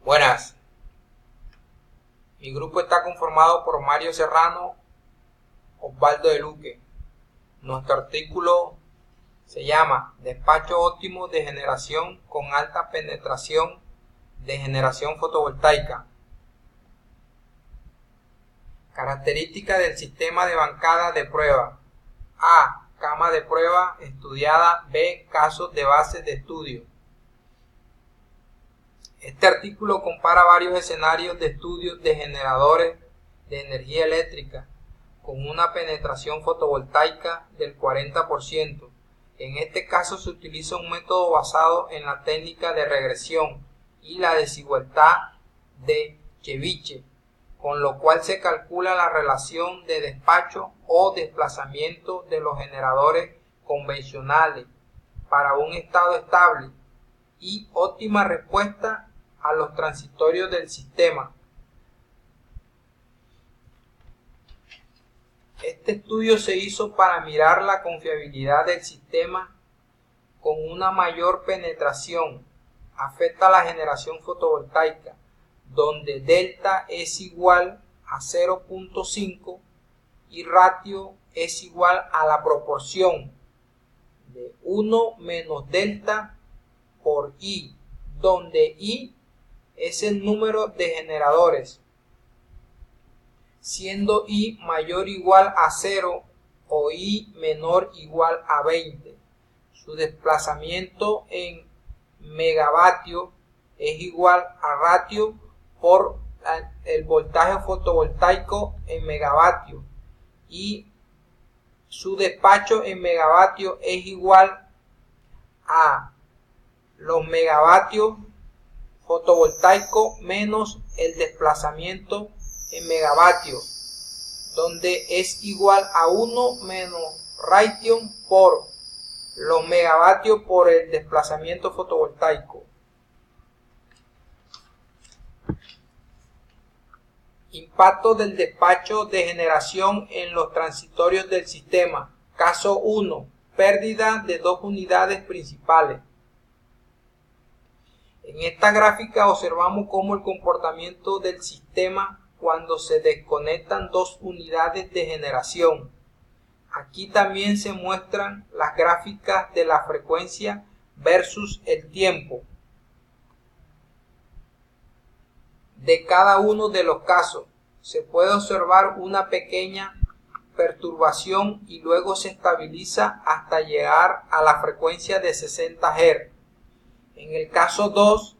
Buenas, mi grupo está conformado por Mario Serrano, Osvaldo de Luque. Nuestro artículo se llama Despacho óptimo de generación con alta penetración de generación fotovoltaica. Características del sistema de bancada de prueba. A. Cama de prueba estudiada. B. Casos de base de estudio. Este artículo compara varios escenarios de estudios de generadores de energía eléctrica con una penetración fotovoltaica del 40%. En este caso se utiliza un método basado en la técnica de regresión y la desigualdad de Chebyshev, con lo cual se calcula la relación de despacho o desplazamiento de los generadores convencionales para un estado estable y óptima respuesta a los transitorios del sistema. Este estudio se hizo para mirar la confiabilidad del sistema con una mayor penetración. Afecta a la generación fotovoltaica, donde delta es igual a 0.5 y ratio es igual a la proporción de 1 menos delta por I, donde I es el número de generadores, siendo I mayor o igual a 0 o I menor o igual a 20. Su desplazamiento en megavatios es igual a ratio por el voltaje fotovoltaico en megavatios y su despacho en megavatios es igual a los megavatios fotovoltaicos menos el desplazamiento en megavatios, donde es igual a 1 menos ratio por los megavatios por el desplazamiento fotovoltaico. Impacto del despacho de generación en los transitorios del sistema. Caso 1. Pérdida de dos unidades principales. En esta gráfica observamos cómo el comportamiento del sistema cuando se desconectan dos unidades de generación. Aquí también se muestran las gráficas de la frecuencia versus el tiempo de cada uno de los casos. Se puede observar una pequeña perturbación y luego se estabiliza hasta llegar a la frecuencia de 60 Hz. En el caso 2,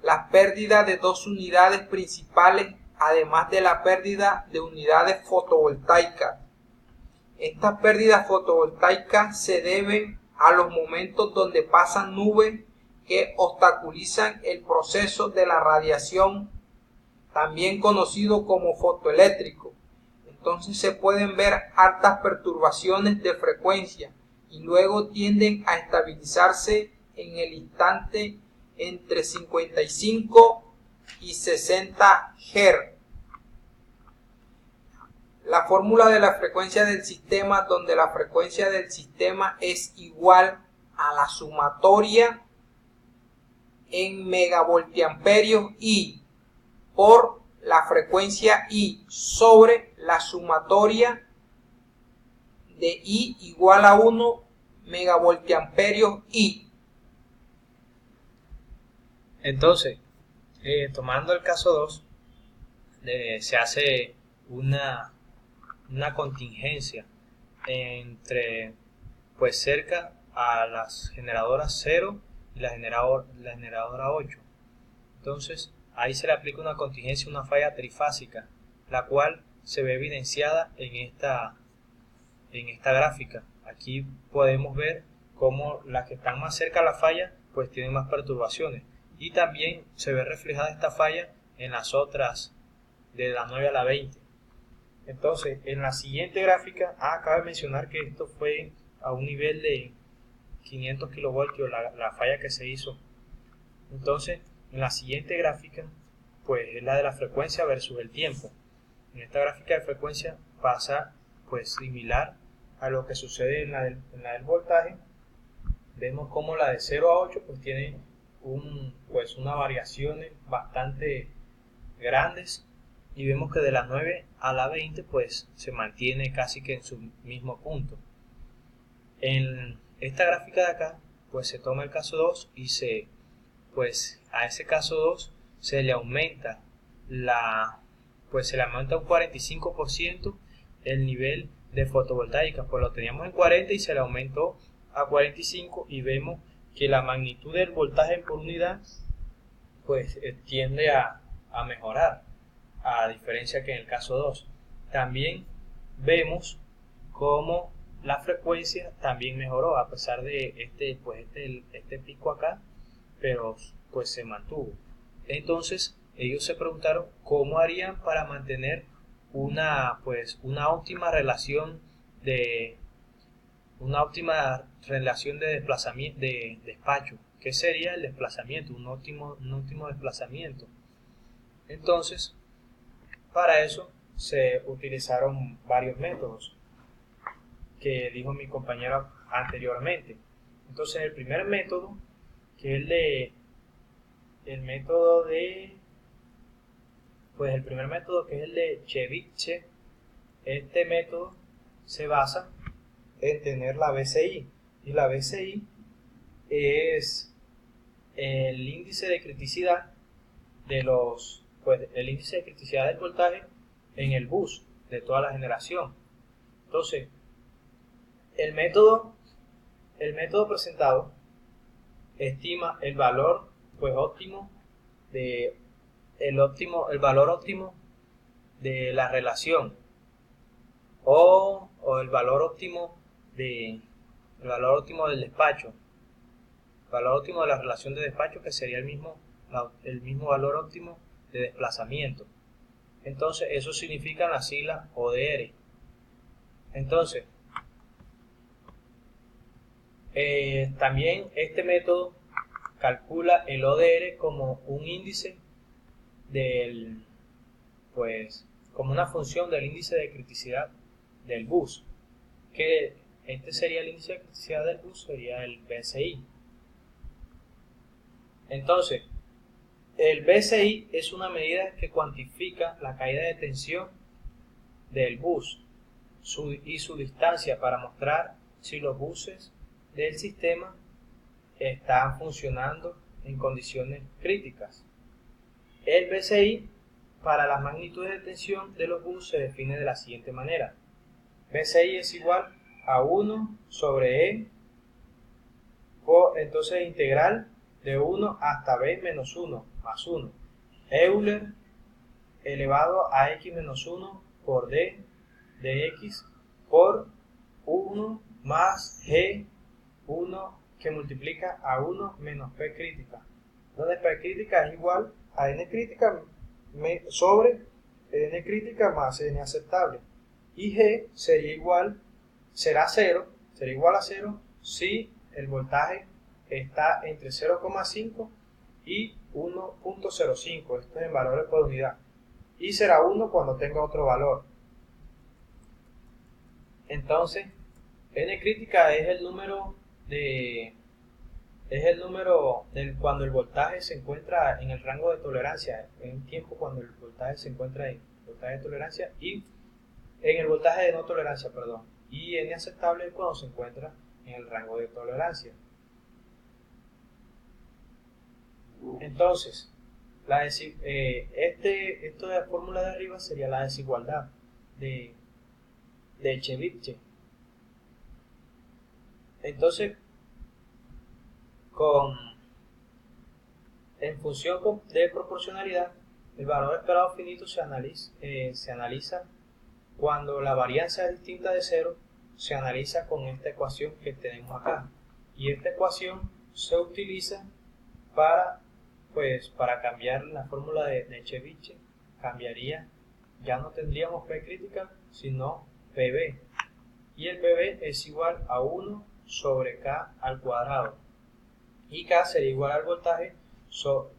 la pérdida de dos unidades principales, además de la pérdida de unidades fotovoltaicas. Estas pérdidas fotovoltaicas se deben a los momentos donde pasan nubes que obstaculizan el proceso de la radiación, también conocido como fotoeléctrico. Entonces se pueden ver altas perturbaciones de frecuencia y luego tienden a estabilizarse en el instante entre 55 y 60 Hz. La fórmula de la frecuencia del sistema, donde la frecuencia del sistema es igual a la sumatoria en megavoltiamperios I por la frecuencia I sobre la sumatoria de I igual a 1 megavoltiamperios I. Entonces, tomando el caso 2, se hace una contingencia entre, pues, cerca a las generadoras 0 y la generadora 8. Entonces, ahí se le aplica una contingencia, una falla trifásica, la cual se ve evidenciada en esta gráfica. Aquí podemos ver cómo las que están más cerca a la falla pues tienen más perturbaciones, y también se ve reflejada esta falla en las otras de la 9 a la 20. Entonces, en la siguiente gráfica, cabe mencionar que esto fue a un nivel de 500 kilovoltios la falla que se hizo. Entonces, en la siguiente gráfica, pues es la de la frecuencia versus el tiempo. En esta gráfica de frecuencia pasa pues similar a lo que sucede en la del voltaje. Vemos como la de 0 a 8 pues tiene unas variaciones bastante grandes, y vemos que de la 9 a la 20 pues se mantiene casi que en su mismo punto. En esta gráfica de acá pues se toma el caso 2 y a ese caso 2 se le aumenta se le aumenta un 45% el nivel de fotovoltaica, pues lo teníamos en 40 y se le aumentó a 45, y vemos que la magnitud del voltaje por unidad pues tiende a mejorar, a diferencia que en el caso 2. También vemos cómo la frecuencia también mejoró a pesar de este pico acá, pero pues se mantuvo. Entonces ellos se preguntaron cómo harían para mantener una óptima relación de desplazamiento, de despacho. ¿Qué sería el desplazamiento? Un óptimo desplazamiento. Entonces, para eso se utilizaron varios métodos que dijo mi compañero anteriormente. Entonces, el primer método, que es el primer método, que es el de Ceviche. Este método se basa en tener la BCI, y la BCI es el índice de criticidad el índice de criticidad del voltaje en el bus de toda la generación. Entonces, el método presentado estima el valor óptimo de la relación, o el valor óptimo del despacho, el valor óptimo de la relación de despacho, que sería el mismo valor óptimo de desplazamiento. Entonces eso significa la sigla ODR. Entonces también este método calcula el ODR como un índice como una función del índice de criticidad del bus, que este sería el índice de criticidad del bus, sería el BCI. Entonces, el BCI es una medida que cuantifica la caída de tensión del bus y su distancia, para mostrar si los buses del sistema están funcionando en condiciones críticas. El BCI para las magnitudes de tensión de los buses se define de la siguiente manera: BCI es igual a 1 sobre E, entonces integral de 1 hasta B menos 1 más 1, Euler elevado a X menos 1 por D de X por 1 más G1 que multiplica a 1 menos P crítica, donde P crítica es igual a N crítica sobre N crítica más N aceptable, y G será igual a 0 si el voltaje está entre 0,5 y 1.05, esto es en valores por unidad, y será 1 cuando tenga otro valor. Entonces, N crítica es el número cuando el voltaje se encuentra en el rango de tolerancia, en un tiempo cuando el voltaje se encuentra en voltaje de tolerancia, y en el voltaje de no tolerancia, perdón, y N aceptable es cuando se encuentra en el rango de tolerancia. Entonces, esto de la fórmula de arriba sería la desigualdad de Ceviche. Entonces, en función de proporcionalidad, el valor esperado finito se analiza cuando la varianza es distinta de 0, se analiza con esta ecuación que tenemos acá. Y esta ecuación se utiliza para cambiar la fórmula de Ceviche. Ya no tendríamos P crítica, sino PB. Y el PB es igual a 1 sobre K al cuadrado. Y K sería igual al voltaje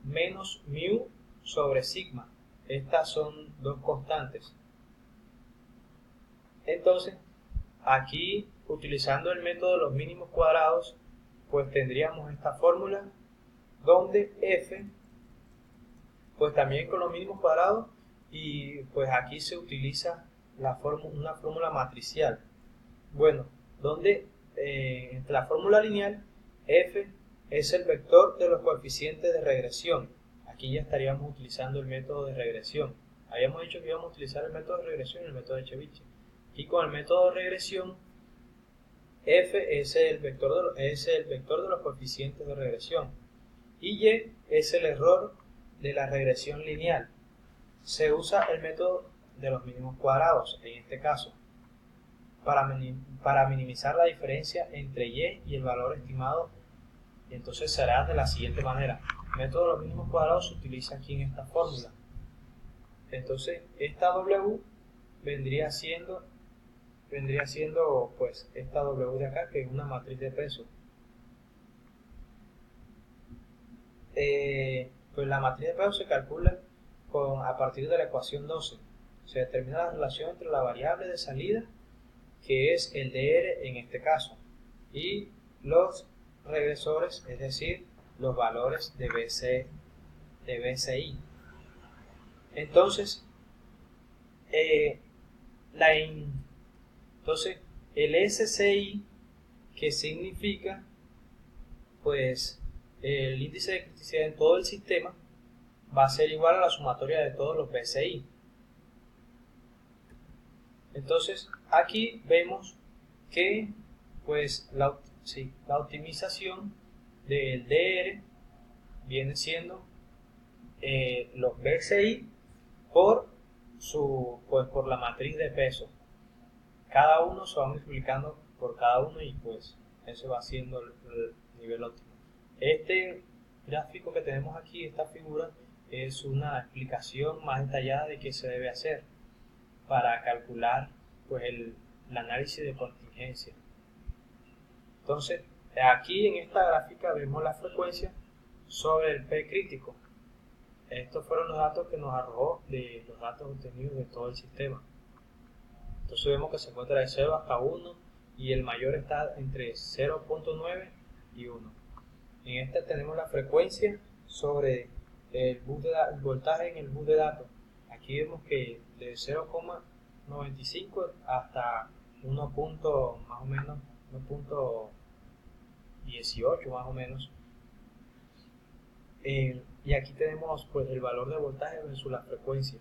menos mu sobre sigma. Estas son dos constantes. Entonces, aquí, utilizando el método de los mínimos cuadrados, pues tendríamos esta fórmula donde f pues también con los mínimos cuadrados, y pues aquí se utiliza una fórmula matricial. Bueno, donde entre la fórmula lineal f es el vector de los coeficientes de regresión. Aquí ya estaríamos utilizando el método de regresión. Habíamos dicho que íbamos a utilizar el método de regresión y el método de Chebyshev. Y con el método de regresión, f es el vector de los coeficientes de regresión y y es el error de la regresión lineal. Se usa el método de los mínimos cuadrados en este caso para minimizar la diferencia entre y el valor estimado. Y entonces será de la siguiente manera: el método de los mínimos cuadrados se utiliza aquí en esta fórmula. Entonces esta w vendría siendo pues esta w de acá, que es una matriz de peso. Pues la matriz de peso se calcula a partir de la ecuación 12. Se determina la relación entre la variable de salida, que es el dr en este caso, y los regresores, es decir, los valores de BCI. Entonces, el SCI, que significa pues el índice de criticidad en todo el sistema, va a ser igual a la sumatoria de todos los BCI. Entonces aquí vemos que pues la optimización del DR viene siendo los BCI por la matriz de peso. Cada uno se va multiplicando por cada uno y pues eso va siendo el nivel óptimo. Este gráfico que tenemos aquí, esta figura, es una explicación más detallada de qué se debe hacer para calcular pues el análisis de contingencia. Entonces, aquí en esta gráfica vemos la frecuencia sobre el P crítico. Estos fueron los datos que nos arrojó de los datos obtenidos de todo el sistema. Entonces vemos que se encuentra de 0 hasta 1 y el mayor está entre 0.9 y 1. En esta tenemos la frecuencia sobre el voltaje en el bus de datos. Aquí vemos que de 0,95 hasta 1.18 más o menos. Y aquí tenemos pues el valor de voltaje versus la frecuencia.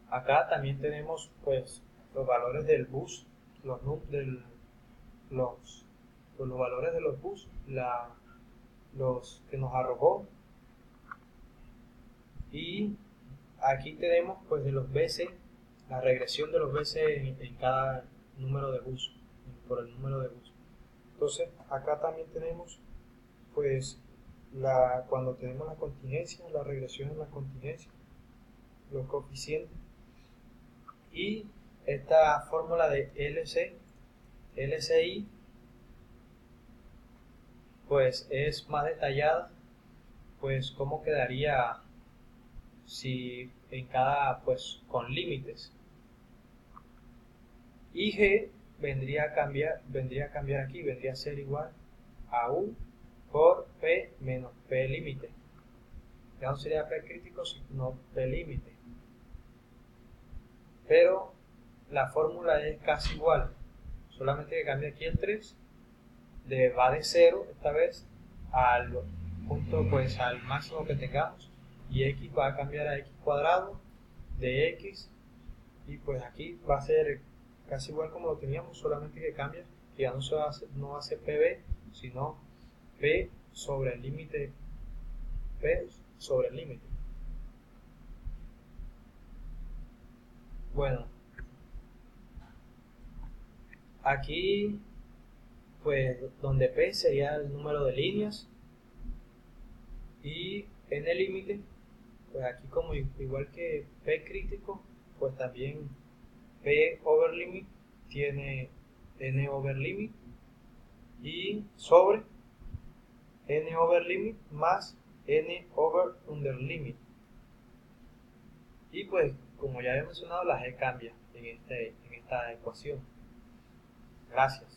Acá también tenemos pues los valores del bus, los valores de los bus, los que nos arrojó. Y aquí tenemos pues de los BC, la regresión de los BC en cada número de bus, por el número de bus. Entonces acá también tenemos pues cuando tenemos la contingencia, la regresión en la contingencia, los coeficientes, y esta fórmula de LCI pues es más detallada, pues cómo quedaría si en cada, pues con límites. Y G vendría a cambiar aquí, vendría a ser igual a U por P menos P límite. Ya no sería P crítico sino P límite, pero la fórmula es casi igual, solamente que cambia aquí el 3, va de 0 esta vez al punto, pues al máximo que tengamos, y x va a cambiar a x cuadrado de x, y pues aquí va a ser casi igual como lo teníamos, solamente que cambia, que ya no va a ser pb, sino p sobre el límite, p sobre el límite. Bueno, aquí pues donde p sería el número de líneas, y en el límite pues aquí como igual que p crítico, pues también p over limit tiene n over limit, y sobre n over limit más n over under limit, y pues como ya he mencionado, la g cambia en esta ecuación. Gracias.